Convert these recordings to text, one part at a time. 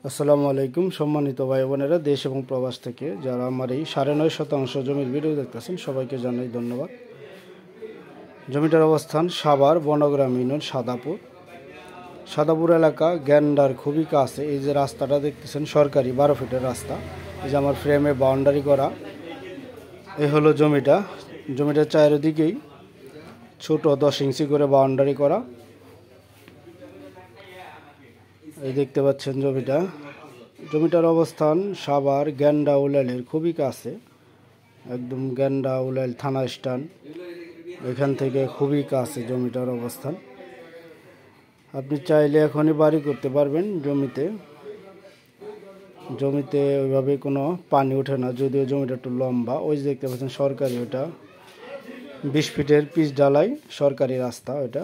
আসসালামু আলাইকুম সম্মানিত ভাই বোনেরা দেশ এবং প্রবাস থেকে যারা আমার এই 9.5 শতাংশ জমির ভিডিও দেখতেছেন সবাইকে জানাই ধন্যবাদ। জমিটার অবস্থান সাভার বনগ্রাম ইউনিয়ন সাদাপুর এলাকা গ্যান্ডার খুবই কাছে। এই যে রাস্তাটা দেখতেছেন সরকারি 12 ফিটের রাস্তা। এই যে আমার ফ্রেমে বাউন্ডারি করা, এই হলো জমিটার চারিদিকেই ছোট 10 ইঞ্চি করে বাউন্ডারি করা। এই দেখতে পাচ্ছেন জমিটার অবস্থান সাভার গ্যান্ডা উলাইলের খুবই কাছে, একদম গ্যান্ডা উলাইল থানা স্ট্যান্ড, এখান থেকে খুবই কাছে জমিটার অবস্থান। আপনি চাইলে এখনই বাড়ি করতে পারবেন। জমিতে ওইভাবে কোনো পানি ওঠে না, যদিও জমিটা একটু লম্বা। ওই যে দেখতে পাচ্ছেন সরকারি, ওটা 20 ফিটের পিচ ঢালাই সরকারি রাস্তা। ওটা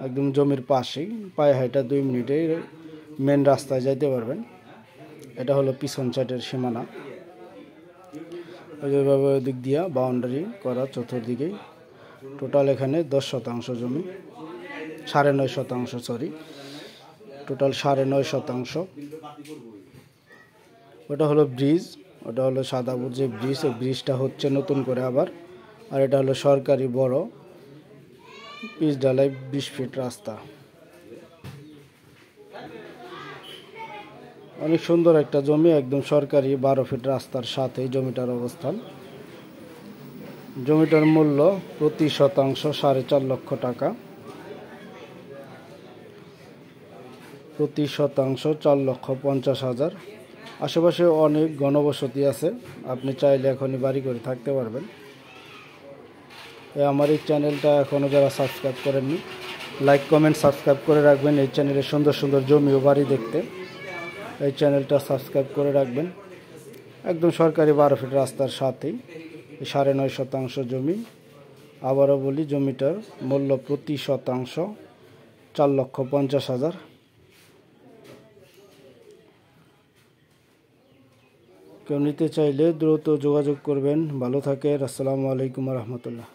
একদম জমির পাশেই, পায়ে হাঁটা 2 মিনিটে মেন রাস্তায় যাইতে পারবেন। এটা হলো পিছন সাইডের সীমানা। ওইভাবে ওই দিক দিয়া বাউন্ডারি করা চতুর্দিকেই। টোটাল এখানে 10 শতাংশ জমি, 9.5 শতাংশ, টোটাল 9.5 শতাংশ। ওটা হলো ব্রিজ, ওটা হলো সাদাপুর যে ব্রিজ, এই ব্রিজটা হচ্ছে নতুন করে আবার। আর এটা হলো সরকারি বড় পিচ ঢালাই 20 ফিট রাস্তা। অনেক সুন্দর একটা জমি, একদম সরকারি 12 ফিট রাস্তার সাথে জমিটার অবস্থান। জমিটার মূল্য প্রতি শতাংশ 4.5 লক্ষ টাকা, প্রতি শতাংশ 4,50,000। আশেপাশে অনেক ঘনবসতি আছে, আপনি চাইলে এখনই বাড়ি করে থাকতে পারবেন। আমার এই চ্যানেলটা এখনও যারা সাবস্ক্রাইব করেননি, লাইক কমেন্ট সাবস্ক্রাইব করে রাখবেন। এই চ্যানেলে সুন্দর সুন্দর জমি ও বাড়ি দেখতে এই চ্যানেলটা সাবস্ক্রাইব করে রাখবেন। একদম সরকারি 12 ফিট রাস্তার সাথেই 9.5 শতাংশ জমি। আবারও বলি, জমিটার মূল্য প্রতি শতাংশ 4,50,000। কেউ নিতে চাইলে দ্রুত যোগাযোগ করবেন। ভালো থাকেন। আসসালামু আলাইকুম রহমতুল্লাহ।